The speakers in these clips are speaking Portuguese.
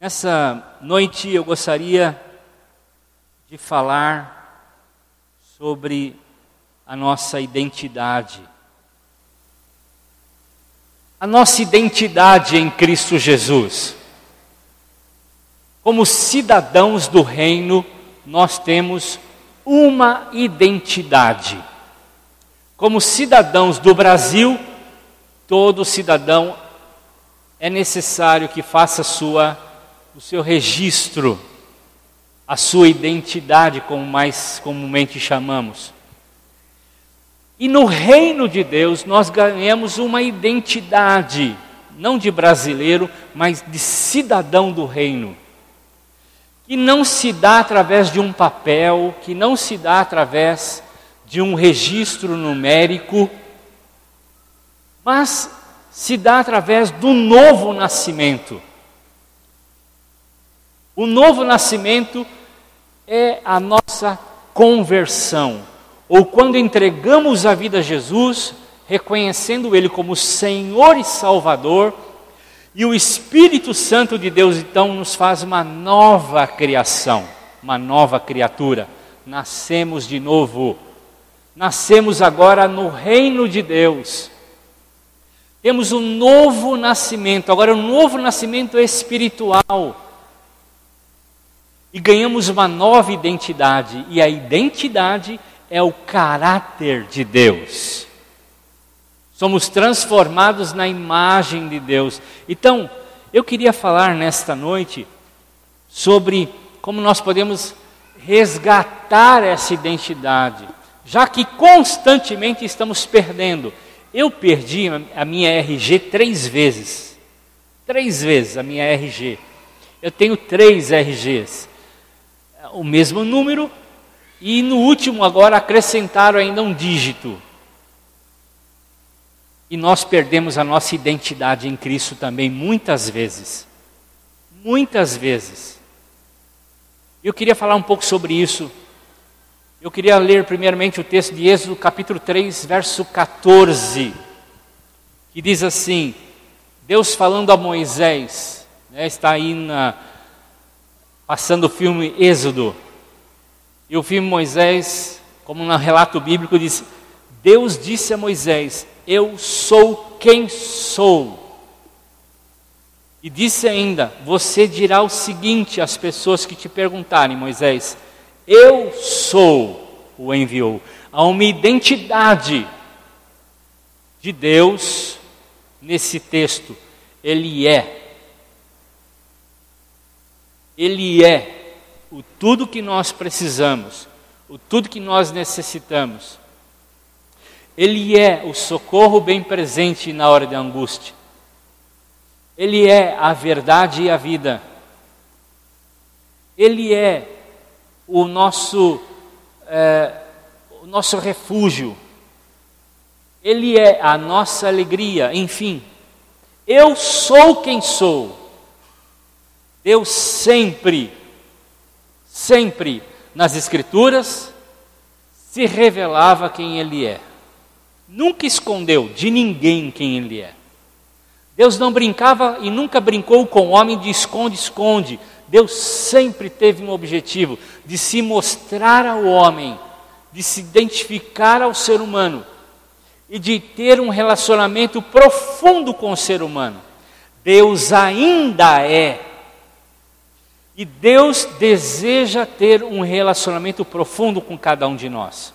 Nessa noite eu gostaria de falar sobre a nossa identidade. A nossa identidade em Cristo Jesus. Como cidadãos do reino, nós temos uma identidade. Como cidadãos do Brasil, todo cidadão é necessário que faça o seu registro, a sua identidade, como mais comumente chamamos. E no reino de Deus nós ganhamos uma identidade, não de brasileiro, mas de cidadão do reino. Que não se dá através de um papel, que não se dá através de um registro numérico, mas se dá através do novo nascimento. O novo nascimento é a nossa conversão, ou quando entregamos a vida a Jesus, reconhecendo Ele como Senhor e Salvador, e o Espírito Santo de Deus então nos faz uma nova criação, uma nova criatura. Nascemos de novo, nascemos agora no reino de Deus. Temos um novo nascimento, agora um novo nascimento espiritual. E ganhamos uma nova identidade, e a identidade é o caráter de Deus. Somos transformados na imagem de Deus. Então, eu queria falar nesta noite sobre como nós podemos resgatar essa identidade, já que constantemente estamos perdendo. Eu perdi a minha RG 3 vezes. 3 vezes a minha RG. Eu tenho 3 RGs. O mesmo número, e no último agora acrescentaram ainda um dígito. E nós perdemos a nossa identidade em Cristo também muitas vezes. Muitas vezes. Eu queria falar um pouco sobre isso. Eu queria ler primeiramente o texto de Êxodo capítulo 3, verso 14. Que diz assim, Deus falando a Moisés, está aí passando o filme Êxodo. E o filme Moisés, como no relato bíblico, diz: Deus disse a Moisés, eu sou quem sou. E disse ainda, você dirá o seguinte às pessoas que te perguntarem, Moisés, eu sou, o enviou. Há uma identidade de Deus nesse texto. Ele é. Ele é o tudo que nós precisamos, o tudo que nós necessitamos. Ele é o socorro bem presente na hora da angústia. Ele é a verdade e a vida. Ele é o nosso refúgio. Ele é a nossa alegria, enfim. Eu sou quem sou. Deus sempre nas Escrituras se revelava quem Ele é. Nunca escondeu de ninguém quem Ele é. Deus não brincava e nunca brincou com o homem de esconde-esconde. Deus sempre teve um objetivo de se mostrar ao homem, de se identificar ao ser humano e de ter um relacionamento profundo com o ser humano. Deus ainda é. E Deus deseja ter um relacionamento profundo com cada um de nós.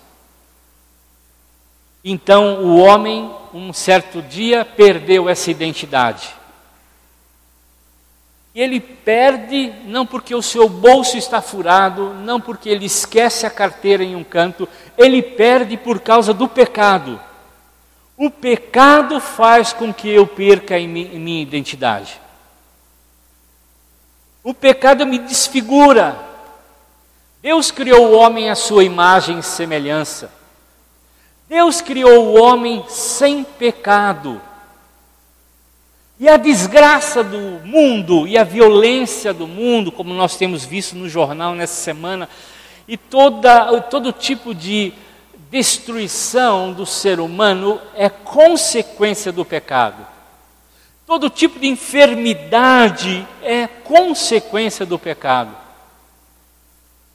Então o homem, um certo dia, perdeu essa identidade. E ele perde não porque o seu bolso está furado, não porque ele esquece a carteira em um canto, ele perde por causa do pecado. O pecado faz com que eu perca em minha identidade. O pecado me desfigura. Deus criou o homem à sua imagem e semelhança. Deus criou o homem sem pecado. E a desgraça do mundo e a violência do mundo, como nós temos visto no jornal nessa semana, e todo tipo de destruição do ser humano é consequência do pecado. Todo tipo de enfermidade é consequência do pecado.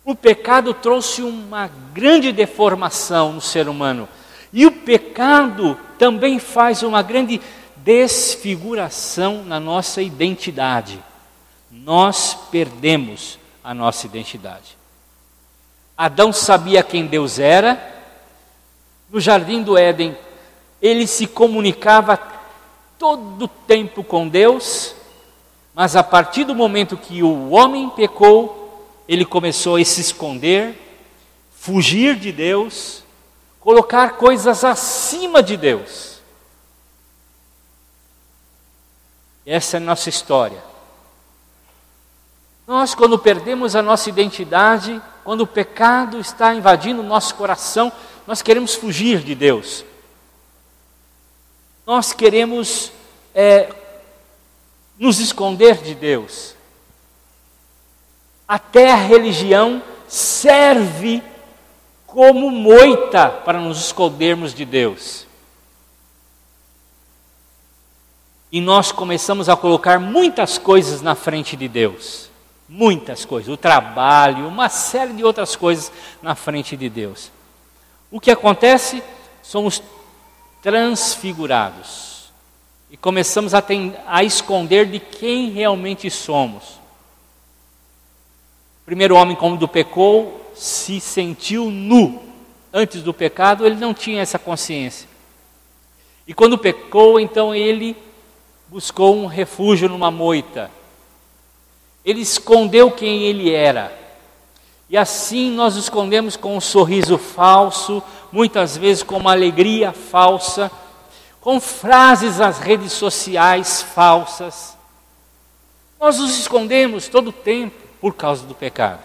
O pecado trouxe uma grande deformação no ser humano. E o pecado também faz uma grande desfiguração na nossa identidade. Nós perdemos a nossa identidade. Adão sabia quem Deus era. No jardim do Éden, ele se comunicava todo o tempo com Deus, mas a partir do momento que o homem pecou, ele começou a se esconder, fugir de Deus, colocar coisas acima de Deus. Essa é a nossa história. Nós, quando perdemos a nossa identidade, quando o pecado está invadindo o nosso coração, nós queremos fugir de Deus. Nós queremos nos esconder de Deus. Até a religião serve como moita para nos escondermos de Deus. E nós começamos a colocar muitas coisas na frente de Deus. Muitas coisas. O trabalho, uma série de outras coisas na frente de Deus. O que acontece? Somos transfigurados e começamos a esconder de quem realmente somos. O primeiro homem, quando pecou, se sentiu nu. Antes do pecado, ele não tinha essa consciência. E quando pecou, então ele buscou um refúgio numa moita. Ele escondeu quem ele era. E assim nós nos escondemos com um sorriso falso, muitas vezes com uma alegria falsa, com frases nas redes sociais falsas. Nós nos escondemos todo o tempo por causa do pecado.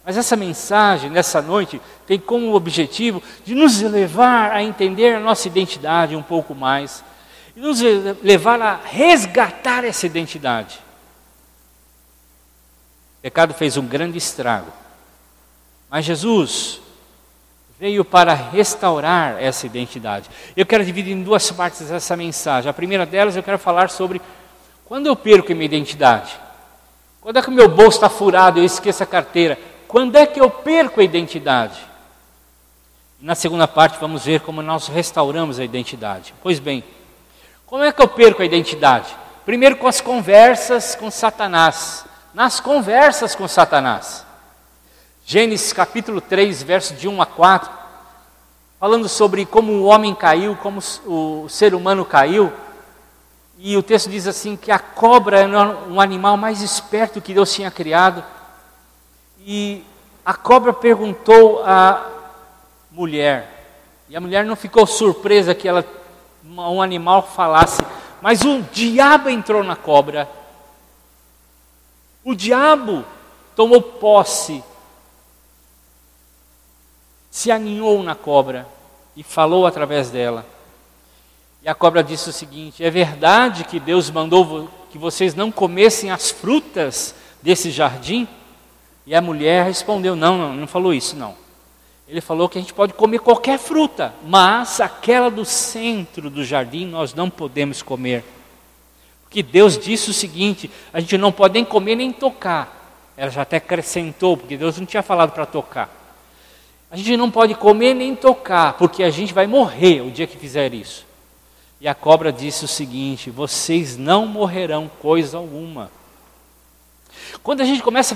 Mas essa mensagem, nessa noite, tem como objetivo de nos levar a entender a nossa identidade um pouco mais, e nos levar a resgatar essa identidade. O pecado fez um grande estrago, mas Jesus veio para restaurar essa identidade. Eu quero dividir em duas partes essa mensagem. A primeira delas eu quero falar sobre quando eu perco a minha identidade. Quando é que o meu bolso está furado e eu esqueço a carteira? Quando é que eu perco a identidade? E na segunda parte vamos ver como nós restauramos a identidade. Pois bem, como é que eu perco a identidade? Primeiro com as conversas com Satanás. Nas conversas com Satanás. Gênesis capítulo 3, versos de 1 a 4, falando sobre como o homem caiu, como o ser humano caiu. E o texto diz assim que a cobra era um animal mais esperto que Deus tinha criado. E a cobra perguntou à mulher, e a mulher não ficou surpresa que um animal falasse, mas o diabo entrou na cobra. O diabo tomou posse, se aninhou na cobra e falou através dela. E a cobra disse o seguinte: é verdade que Deus mandou que vocês não comessem as frutas desse jardim? E a mulher respondeu: não falou isso não. Ele falou que a gente pode comer qualquer fruta, mas aquela do centro do jardim nós não podemos comer. Porque Deus disse o seguinte: a gente não pode nem comer nem tocar. Ela já até acrescentou, porque Deus não tinha falado para tocar. A gente não pode comer nem tocar, porque a gente vai morrer o dia que fizer isso. E a cobra disse o seguinte: vocês não morrerão coisa alguma. Quando a gente começa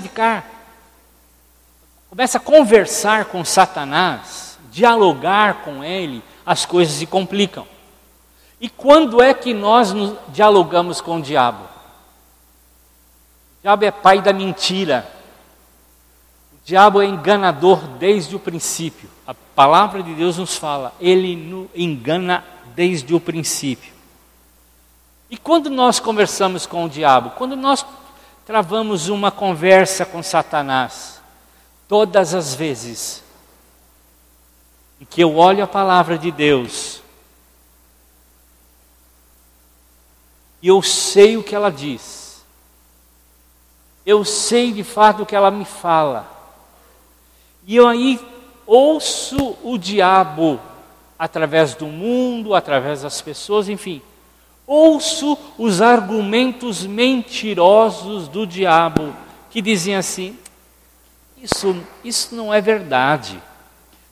a conversar com Satanás, dialogar com ele, as coisas se complicam. E quando é que nós dialogamos com o diabo? O diabo é pai da mentira. O diabo é enganador desde o princípio. A palavra de Deus nos fala, ele nos engana desde o princípio. E quando nós conversamos com o diabo, quando nós travamos uma conversa com Satanás, todas as vezes em que eu olho a palavra de Deus, e eu sei o que ela diz, eu sei de fato o que ela me fala, e eu aí ouço o diabo através do mundo, através das pessoas, enfim, ouço os argumentos mentirosos do diabo, que dizem assim: isso não é verdade,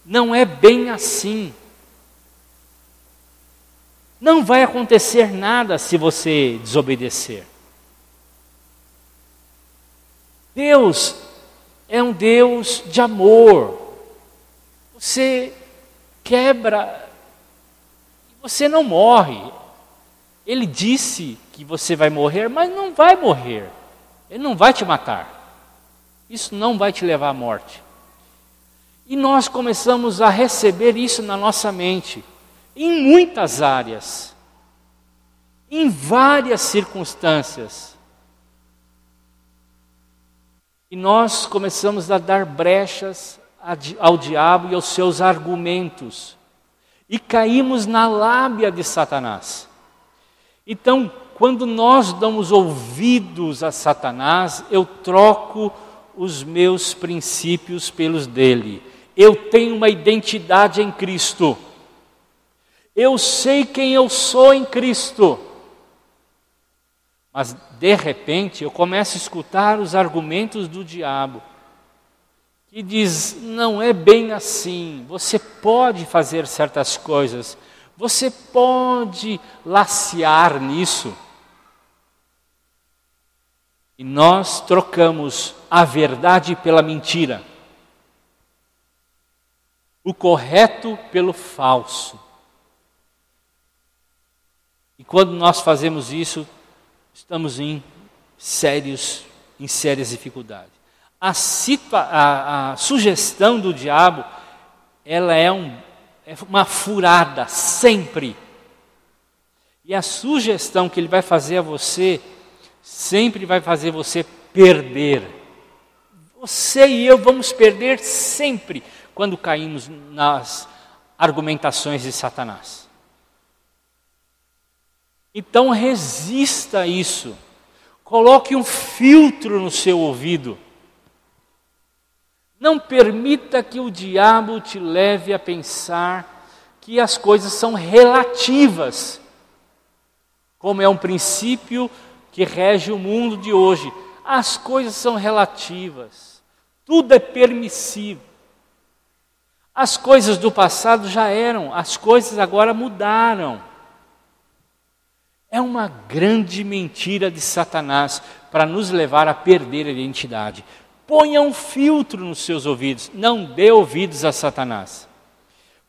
não é bem assim. Não vai acontecer nada se você desobedecer. Deus é um Deus de amor. Você quebra e você não morre. Ele disse que você vai morrer, mas não vai morrer. Ele não vai te matar. Isso não vai te levar à morte. E nós começamos a receber isso na nossa mente, em muitas áreas, em várias circunstâncias. E nós começamos a dar brechas ao diabo e aos seus argumentos. E caímos na lábia de Satanás. Então, quando nós damos ouvidos a Satanás, eu troco os meus princípios pelos dele. Eu tenho uma identidade em Cristo. Eu sei quem eu sou em Cristo. Mas, de repente, eu começo a escutar os argumentos do diabo, que diz: não é bem assim, você pode fazer certas coisas, você pode lacear nisso. E nós trocamos a verdade pela mentira, o correto pelo falso. E quando nós fazemos isso, estamos em sérias dificuldades. A sugestão do diabo, ela é uma furada, sempre. E a sugestão que ele vai fazer a você, sempre vai fazer você perder. Você e eu vamos perder sempre quando caímos nas argumentações de Satanás. Então resista a isso. Coloque um filtro no seu ouvido. Não permita que o diabo te leve a pensar que as coisas são relativas, como é um princípio que rege o mundo de hoje. As coisas são relativas, tudo é permissível. As coisas do passado já eram, as coisas agora mudaram. É uma grande mentira de Satanás para nos levar a perder a identidade. Ponha um filtro nos seus ouvidos, não dê ouvidos a Satanás.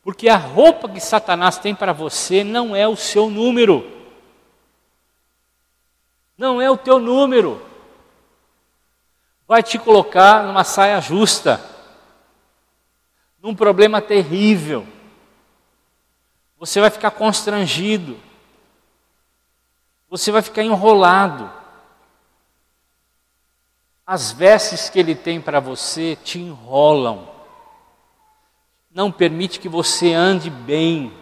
Porque a roupa que Satanás tem para você não é o seu número. Não é o teu número. Vai te colocar numa saia justa, num problema terrível. Você vai ficar constrangido. Você vai ficar enrolado. As vestes que ele tem para você te enrolam. Não permite que você ande bem.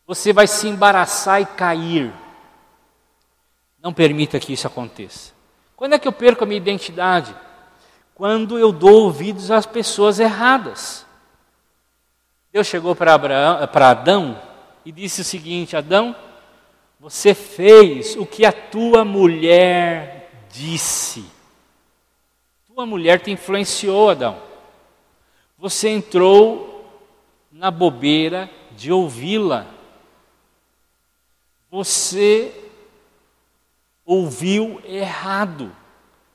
Você vai se embaraçar e cair. Não permita que isso aconteça. Quando é que eu perco a minha identidade? Quando eu dou ouvidos às pessoas erradas. Deus chegou para Adão e disse o seguinte: Adão, você fez o que a tua mulher disse. Tua mulher te influenciou, Adão. Você entrou na bobeira de ouvi-la. Você ouviu errado.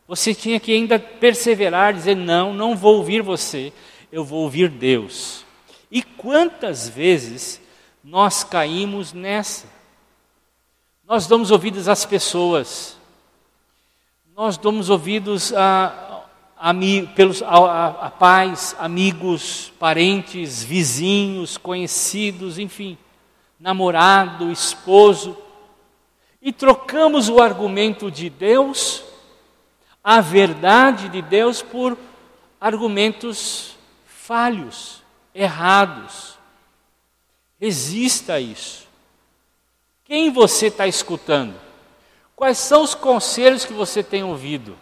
Você tinha que ainda perseverar, dizer: não vou ouvir você, eu vou ouvir Deus. E quantas vezes nós caímos nessa? Nós damos ouvidos às pessoas, nós damos ouvidos a pais, amigos, parentes, vizinhos, conhecidos, enfim, namorado, esposo, e trocamos o argumento de Deus, a verdade de Deus, por argumentos falhos, errados. Resista a isso. Quem você está escutando? Quais são os conselhos que você tem ouvido?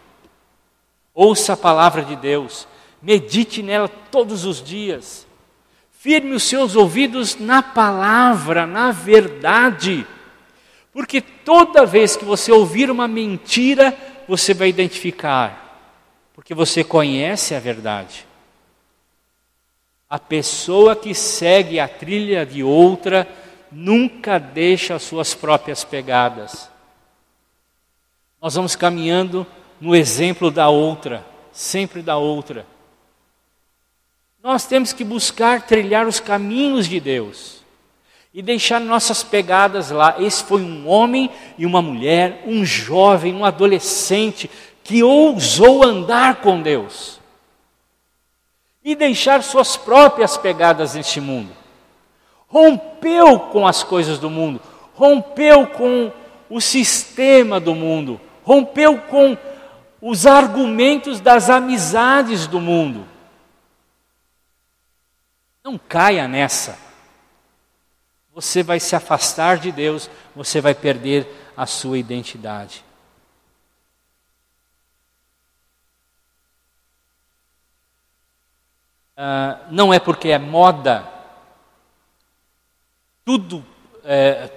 Ouça a palavra de Deus, medite nela todos os dias. Firme os seus ouvidos na palavra, na verdade. Porque toda vez que você ouvir uma mentira, você vai identificar, porque você conhece a verdade. A pessoa que segue a trilha de outra nunca deixa as suas próprias pegadas. Nós vamos caminhando no exemplo da outra, sempre da outra. Nós temos que buscar trilhar os caminhos de Deus e deixar nossas pegadas lá. Esse foi um homem e uma mulher, um jovem, um adolescente que ousou andar com Deus e deixar suas próprias pegadas neste mundo. Rompeu com as coisas do mundo, rompeu com o sistema do mundo, rompeu com os argumentos das amizades do mundo. Não caia nessa. Você vai se afastar de Deus, você vai perder a sua identidade. Não é porque é moda,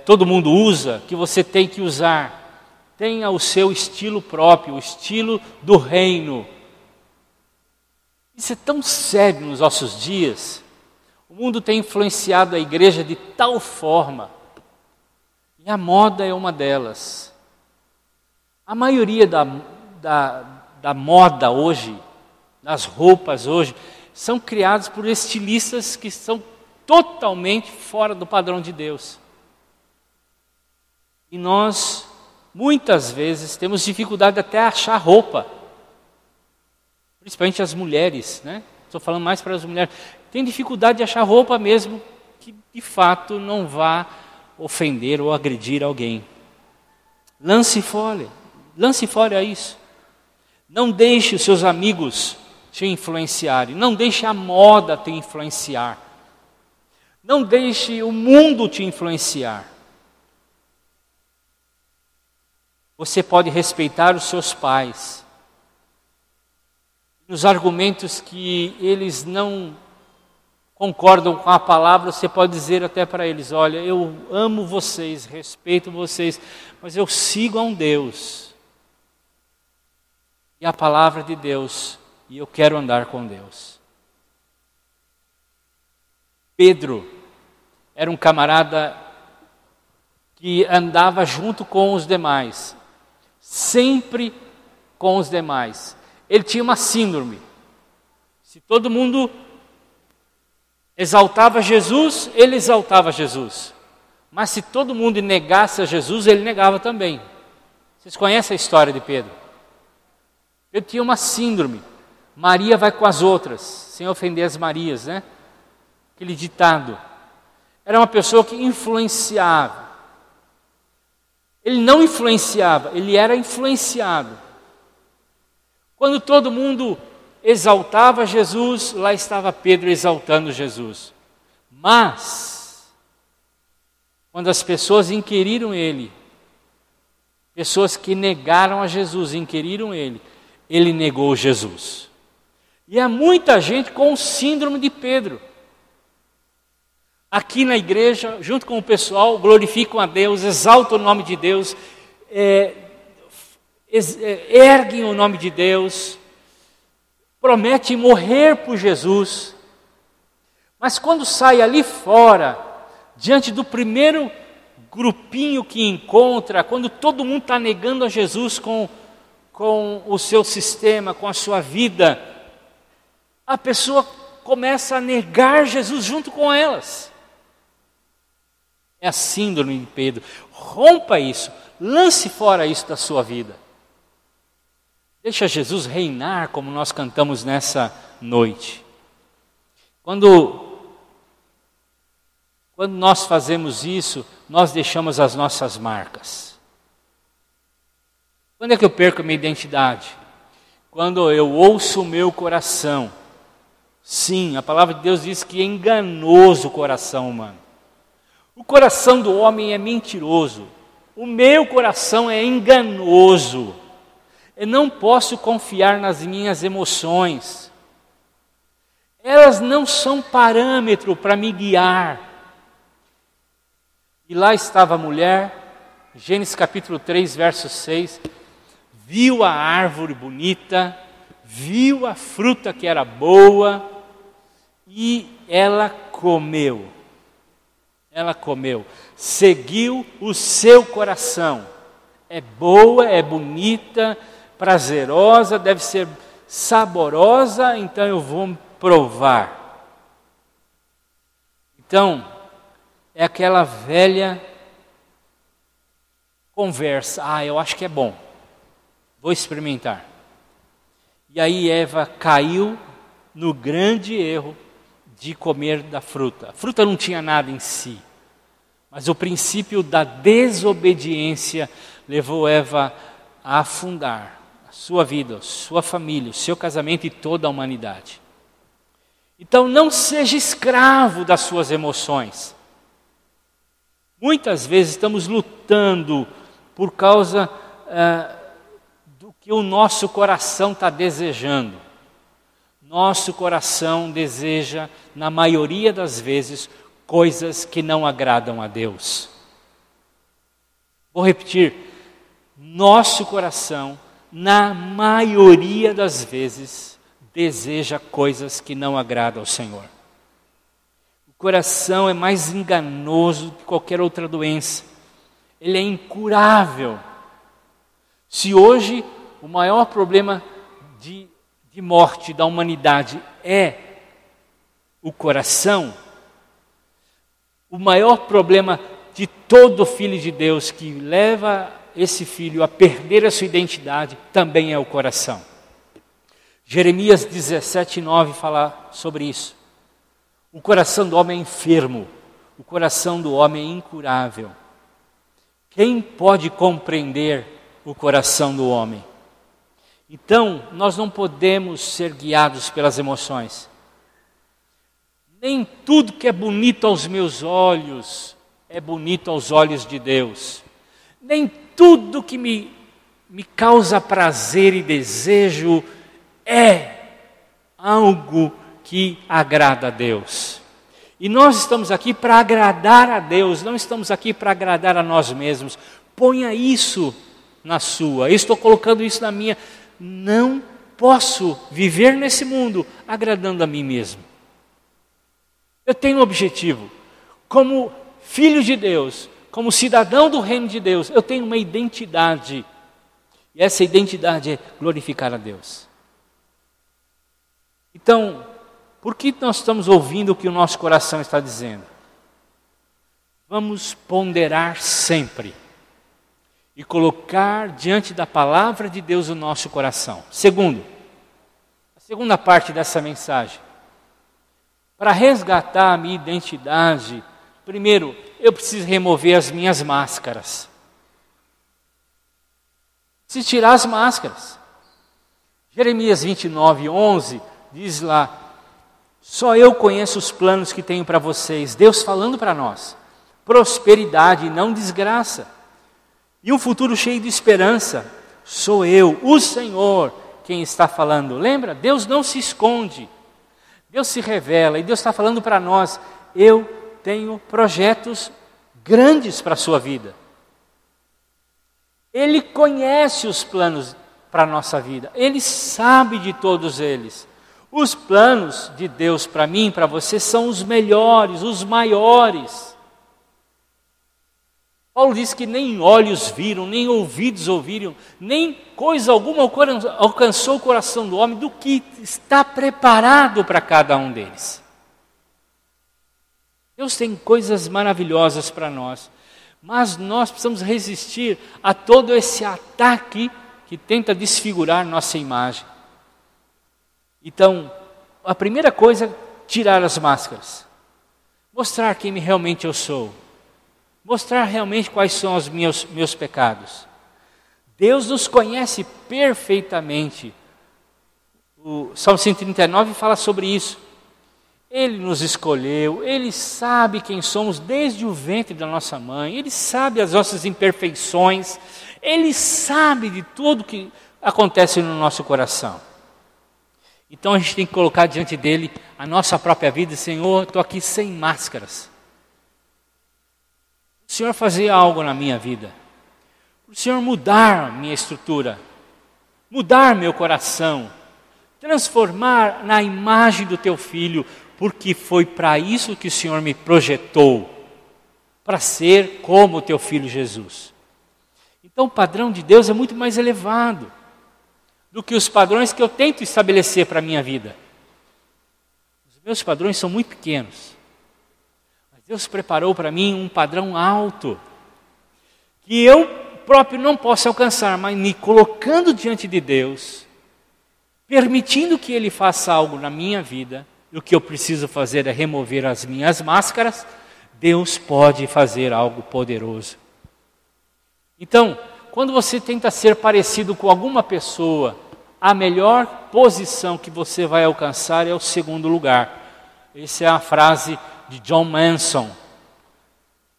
todo mundo usa, que você tem que usar. Tenha o seu estilo próprio, o estilo do reino. Isso é tão sério nos nossos dias. O mundo tem influenciado a igreja de tal forma, e a moda é uma delas. A maioria da moda hoje, das roupas hoje, são criadas por estilistas que são totalmente fora do padrão de Deus. E nós, muitas vezes, temos dificuldade até a achar roupa, principalmente as mulheres, né? Estou falando mais para as mulheres. Tem dificuldade de achar roupa mesmo que de fato não vá ofender ou agredir alguém. Lance fora isso. Não deixe os seus amigos te influenciarem, não deixe a moda te influenciar. Não deixe o mundo te influenciar. Você pode respeitar os seus pais. Nos argumentos que eles não concordam com a palavra, você pode dizer até para eles: olha, eu amo vocês, respeito vocês, mas eu sigo a um Deus. E a palavra de Deus, e eu quero andar com Deus. Pedro era um camarada que andava junto com os demais, sempre com os demais. Ele tinha uma síndrome. Se todo mundo exaltava Jesus, ele exaltava Jesus. Mas se todo mundo negasse a Jesus, ele negava também. Vocês conhecem a história de Pedro? Ele tinha uma síndrome. Maria vai com as outras, sem ofender as Marias, né? Aquele ditado. Era uma pessoa que influenciava. Ele não influenciava, ele era influenciado. Quando todo mundo exaltava Jesus, lá estava Pedro exaltando Jesus. Mas, quando as pessoas inquiriram ele, pessoas que negaram a Jesus, inquiriram ele negou Jesus. E há muita gente com o síndrome de Pedro. Aqui na igreja, junto com o pessoal, glorificam a Deus, exaltam o nome de Deus, erguem o nome de Deus, prometem morrer por Jesus. Mas quando sai ali fora, diante do primeiro grupinho que encontra, quando todo mundo está negando a Jesus com o seu sistema, com a sua vida, a pessoa começa a negar Jesus junto com elas. É a síndrome de Pedro. Rompa isso, lance fora isso da sua vida. Deixa Jesus reinar, como nós cantamos nessa noite. Quando nós fazemos isso, nós deixamos as nossas marcas. Quando é que eu perco a minha identidade? Quando eu ouço o meu coração. Sim, a palavra de Deus diz que é enganoso o coração humano. O coração do homem é mentiroso. O meu coração é enganoso. Eu não posso confiar nas minhas emoções. Elas não são parâmetro para me guiar. E lá estava a mulher Gênesis capítulo 3, verso 6, viu a árvore bonita, viu a fruta que era boa e ela comeu. Ela comeu, seguiu o seu coração. É boa, é bonita, prazerosa, deve ser saborosa, então eu vou provar. Então, é aquela velha conversa. Eu acho que é bom, vou experimentar. E aí Eva caiu no grande erro de comer da fruta. A fruta não tinha nada em si, mas o princípio da desobediência levou Eva a afundar a sua vida, a sua família, o seu casamento e toda a humanidade. Então não seja escravo das suas emoções. Muitas vezes estamos lutando por causa do que o nosso coração está desejando. Nosso coração deseja, na maioria das vezes, coisas que não agradam a Deus. Vou repetir, nosso coração, na maioria das vezes, deseja coisas que não agradam ao Senhor. O coração é mais enganoso que qualquer outra doença. Ele é incurável. Se hoje o maior problema de morte da humanidade é o coração, o maior problema de todo filho de Deus que leva esse filho a perder a sua identidade também é o coração. Jeremias 17:9 fala sobre isso. O coração do homem é enfermo, o coração do homem é incurável. Quem pode compreender o coração do homem? Então, nós não podemos ser guiados pelas emoções. Nem tudo que é bonito aos meus olhos é bonito aos olhos de Deus. Nem tudo que me causa prazer e desejo é algo que agrada a Deus. E nós estamos aqui para agradar a Deus, não estamos aqui para agradar a nós mesmos. Ponha isso na sua, eu estou colocando isso na minha. Não posso viver nesse mundo agradando a mim mesmo. Eu tenho um objetivo. Como filho de Deus, como cidadão do reino de Deus, eu tenho uma identidade. E essa identidade é glorificar a Deus. Então, por que nós estamos ouvindo o que o nosso coração está dizendo? Vamos ponderar sempre e colocar diante da palavra de Deus o nosso coração. Segundo, a segunda parte dessa mensagem. Para resgatar a minha identidade, primeiro, eu preciso remover as minhas máscaras. Preciso tirar as máscaras. Jeremias 29:11 diz lá: só eu conheço os planos que tenho para vocês. Deus falando para nós. Prosperidade e não desgraça. E um futuro cheio de esperança. Sou eu, o Senhor, quem está falando. Lembra? Deus não se esconde. Deus se revela. E Deus está falando para nós: eu tenho projetos grandes para a sua vida. Ele conhece os planos para a nossa vida. Ele sabe de todos eles. Os planos de Deus para mim e para você são os melhores, os maiores. Paulo diz que nem olhos viram, nem ouvidos ouviram, nem coisa alguma alcançou o coração do homem do que está preparado para cada um deles. Deus tem coisas maravilhosas para nós, mas nós precisamos resistir a todo esse ataque que tenta desfigurar nossa imagem. Então, a primeira coisa é tirar as máscaras. Mostrar quem realmente eu sou. Mostrar realmente quais são os meus pecados. Deus nos conhece perfeitamente. O Salmo 139 fala sobre isso. Ele nos escolheu, Ele sabe quem somos desde o ventre da nossa mãe, Ele sabe as nossas imperfeições, Ele sabe de tudo que acontece no nosso coração. Então a gente tem que colocar diante dele a nossa própria vida. Senhor, estou aqui sem máscaras. O Senhor fazia algo na minha vida. para o Senhor mudar minha estrutura, mudar meu coração, transformar na imagem do Teu Filho, porque foi para isso que o Senhor me projetou, para ser como o Teu Filho Jesus. Então o padrão de Deus é muito mais elevado do que os padrões que eu tento estabelecer para a minha vida. Os meus padrões são muito pequenos. Mas Deus preparou para mim um padrão alto, que eu próprio não posso alcançar, mas me colocando diante de Deus, permitindo que Ele faça algo na minha vida, e o que eu preciso fazer é remover as minhas máscaras, Deus pode fazer algo poderoso. Então, quando você tenta ser parecido com alguma pessoa, a melhor posição que você vai alcançar é o segundo lugar. Essa é a frase de John Manson.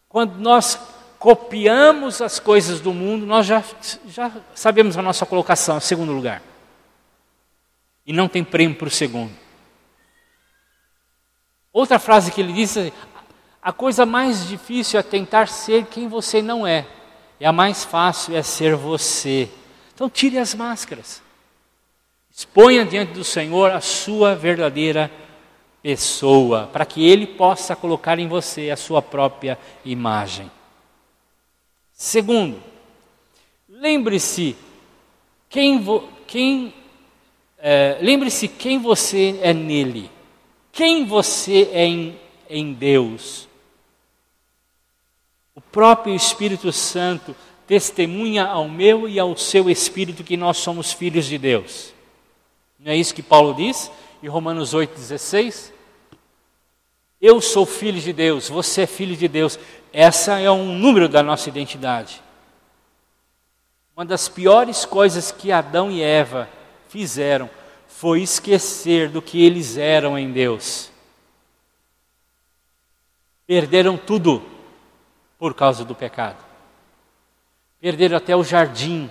Quando nós copiamos as coisas do mundo, nós já sabemos a nossa colocação, segundo lugar. E não tem prêmio para o segundo. Outra frase que ele diz é: a coisa mais difícil é tentar ser quem você não é. E a mais fácil é ser você. Então tire as máscaras. Exponha diante do Senhor a sua verdadeira pessoa, para que Ele possa colocar em você a sua própria imagem. Segundo, lembre-se quem você é nele, quem você é em Deus. O próprio Espírito Santo testemunha ao meu e ao seu espírito que nós somos filhos de Deus. Não é isso que Paulo diz em Romanos 8,16? Eu sou filho de Deus, você é filho de Deus. Essa é um número da nossa identidade. Uma das piores coisas que Adão e Eva fizeram foi esquecer do que eles eram em Deus. Perderam tudo por causa do pecado. Perderam até o jardim,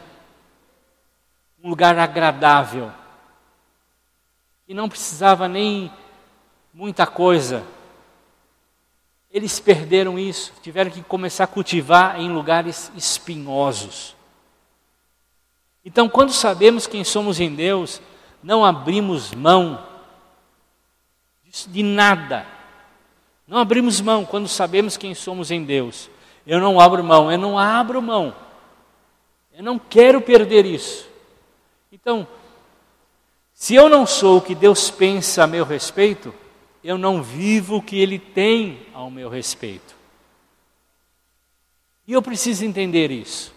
um lugar agradável, que não precisava nem muita coisa. Eles perderam isso, tiveram que começar a cultivar em lugares espinhosos. Então, quando sabemos quem somos em Deus, não abrimos mão de nada. Não abrimos mão quando sabemos quem somos em Deus. Eu não abro mão. Eu não quero perder isso. Então, se eu não sou o que Deus pensa a meu respeito, eu não vivo o que Ele tem ao meu respeito. E eu preciso entender isso.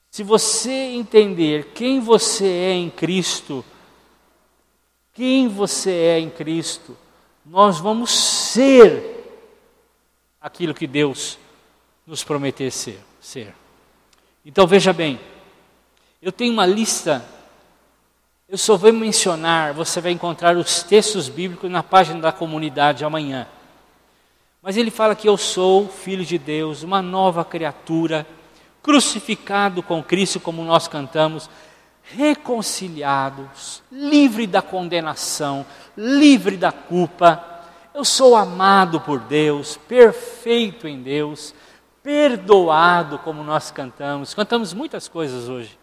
Se você entender quem você é em Cristo, nós vamos ser aquilo que Deus nos prometeu ser. Então veja bem, eu tenho uma lista, eu só vou mencionar, você vai encontrar os textos bíblicos na página da comunidade amanhã. Mas ele fala que eu sou filho de Deus, uma nova criatura, crucificado com Cristo, como nós cantamos, reconciliados, livre da condenação, livre da culpa. Eu sou amado por Deus, perfeito em Deus, perdoado, como nós cantamos muitas coisas hoje.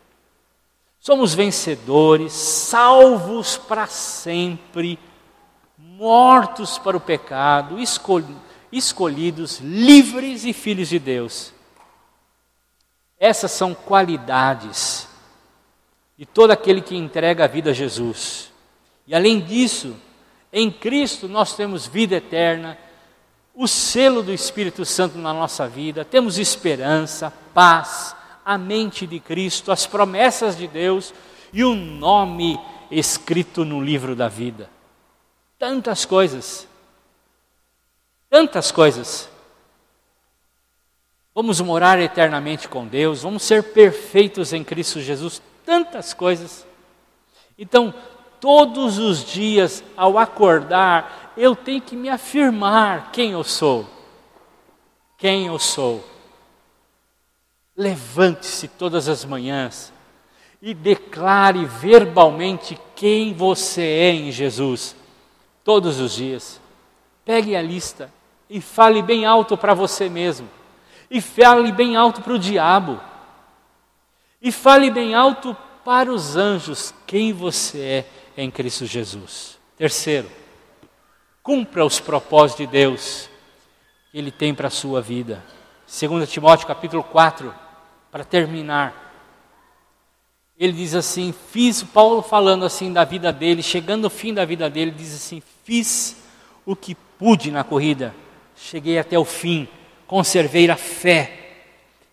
Somos vencedores, salvos para sempre, mortos para o pecado, escolhidos, livres e filhos de Deus. Essas são qualidades de todo aquele que entrega a vida a Jesus. E além disso, em Cristo nós temos vida eterna, o selo do Espírito Santo na nossa vida, temos esperança, paz, a mente de Cristo, as promessas de Deus e o nome escrito no livro da vida. Tantas coisas. Vamos morar eternamente com Deus, vamos ser perfeitos em Cristo Jesus, tantas coisas. Então, todos os dias, ao acordar, eu tenho que me afirmar quem eu sou. Levante-se todas as manhãs e declare verbalmente quem você é em Jesus, todos os dias. Pegue a lista e fale bem alto para você mesmo. E fale bem alto para o diabo. E fale bem alto para os anjos quem você é em Cristo Jesus. Terceiro, cumpra os propósitos de Deus que Ele tem para a sua vida. 2 Timóteo capítulo 4, para terminar. Ele diz assim, Paulo falando assim da vida dele, chegando ao fim da vida dele, diz assim, fiz o que pude na corrida, cheguei até o fim, conservei a fé,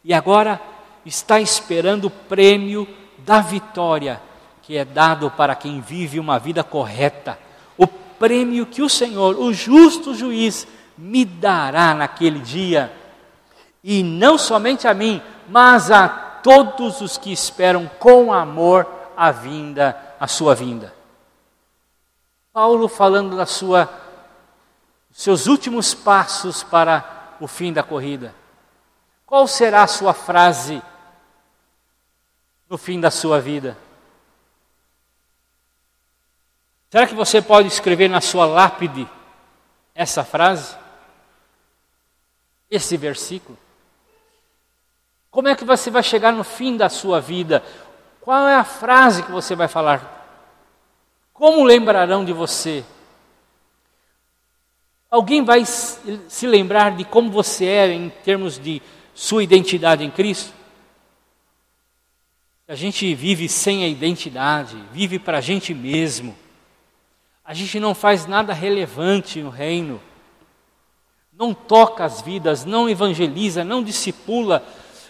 e agora está esperando o prêmio da vitória, que é dado para quem vive uma vida correta, o prêmio que o Senhor, o justo juiz, me dará naquele dia, e não somente a mim, mas a todos os que esperam com amor a sua vinda. Paulo falando dos seus últimos passos para o fim da corrida. Qual será a sua frase no fim da sua vida? Será que você pode escrever na sua lápide essa frase? Esse versículo? Como é que você vai chegar no fim da sua vida? Qual é a frase que você vai falar? Como lembrarão de você? Alguém vai se lembrar de como você é em termos de sua identidade em Cristo? A gente vive sem a identidade, vive para a gente mesmo. A gente não faz nada relevante no reino. Não toca as vidas, não evangeliza, não discipula,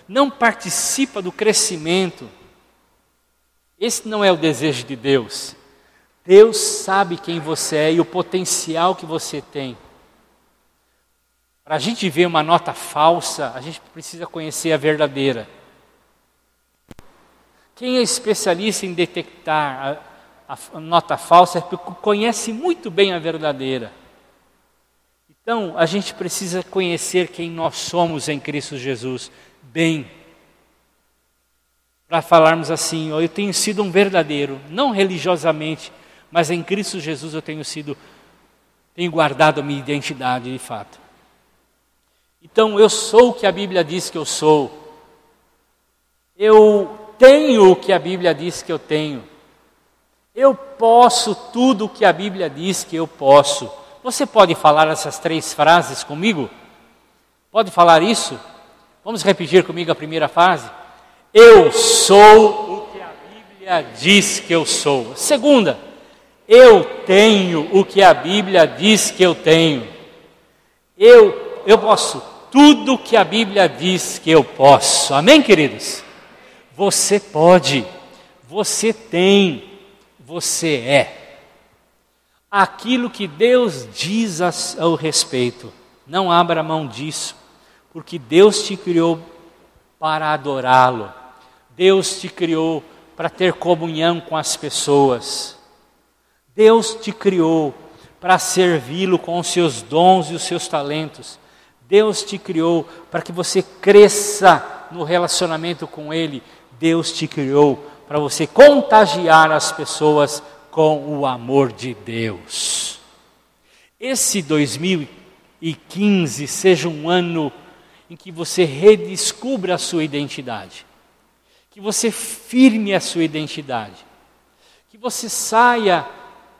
não participa do crescimento. Esse não é o desejo de Deus. Deus sabe quem você é e o potencial que você tem. Para a gente ver uma nota falsa, a gente precisa conhecer a verdadeira. Quem é especialista em detectar a nota falsa é porque conhece muito bem a verdadeira. Então, a gente precisa conhecer quem nós somos em Cristo Jesus bem, para falarmos assim, eu tenho sido um verdadeiro, não religiosamente, mas em Cristo Jesus eu tenho guardado a minha identidade de fato. Então eu sou o que a Bíblia diz que eu sou, eu tenho o que a Bíblia diz que eu tenho, eu posso tudo o que a Bíblia diz que eu posso. Você pode falar essas 3 frases comigo? Pode falar isso? Vamos repetir comigo a primeira frase? Eu sou o que a Bíblia diz que eu sou. Segunda, eu tenho o que a Bíblia diz que eu tenho. Eu posso tudo o que a Bíblia diz que eu posso. Amém, queridos? Você pode, você tem, você é. Aquilo que Deus diz ao respeito, não abra mão disso. Porque Deus te criou para adorá-lo. Deus te criou para ter comunhão com as pessoas. Deus te criou para servi-lo com os seus dons e os seus talentos. Deus te criou para que você cresça no relacionamento com Ele. Deus te criou para você contagiar as pessoas com o amor de Deus. Esse 2015 seja um ano em que você redescubra a sua identidade, que você firme a sua identidade, que você saia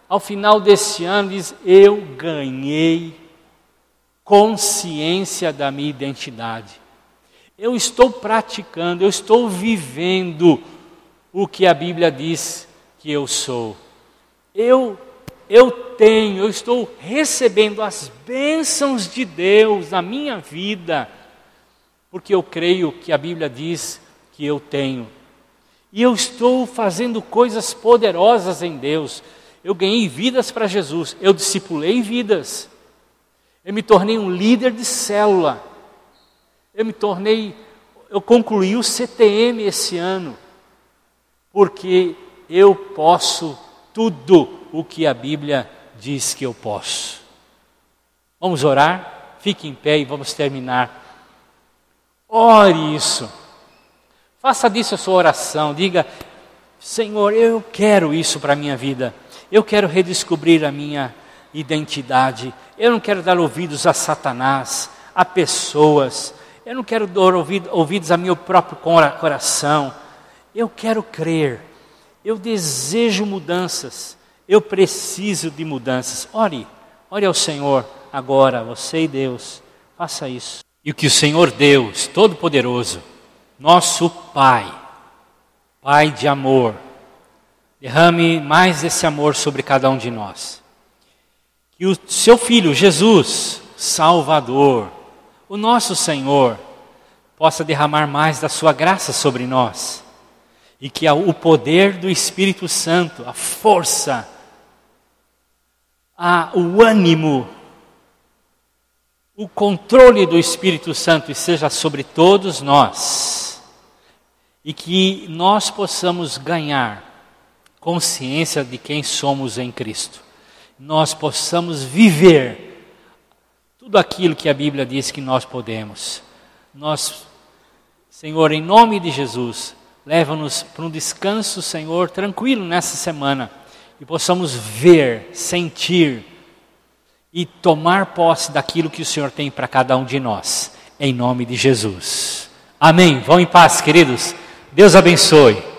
ao final desse ano e diz, eu ganhei consciência da minha identidade, eu estou praticando, eu estou vivendo o que a Bíblia diz que eu sou, eu estou recebendo as bênçãos de Deus na minha vida, porque eu creio que a Bíblia diz que eu tenho. E eu estou fazendo coisas poderosas em Deus. Eu ganhei vidas para Jesus, eu discipulei vidas. Eu me tornei um líder de célula. Eu concluí o CTM esse ano. Porque eu posso tudo o que a Bíblia diz que eu posso. Vamos orar? Fique em pé e vamos terminar. Ore isso. Faça disso a sua oração. Diga, Senhor, eu quero isso para a minha vida. Eu quero redescobrir a minha identidade. Eu não quero dar ouvidos a Satanás, a pessoas. Eu não quero dar ouvidos a meu próprio coração. Eu quero crer. Eu desejo mudanças. Eu preciso de mudanças. Ore ao Senhor agora, você e Deus. Faça isso. E que o Senhor Deus Todo-Poderoso, nosso Pai, Pai de amor, derrame mais esse amor sobre cada um de nós. Que o seu Filho, Jesus, Salvador, o nosso Senhor, possa derramar mais da sua graça sobre nós. E que o poder do Espírito Santo, a força, o ânimo, o controle do Espírito Santo esteja sobre todos nós. E que nós possamos ganhar consciência de quem somos em Cristo. Nós possamos viver tudo aquilo que a Bíblia diz que nós podemos. Nós, Senhor, em nome de Jesus, leva-nos para um descanso, Senhor, tranquilo nessa semana. E possamos ver, sentir e tomar posse daquilo que o Senhor tem para cada um de nós. Em nome de Jesus. Amém. Vão em paz, queridos. Deus abençoe.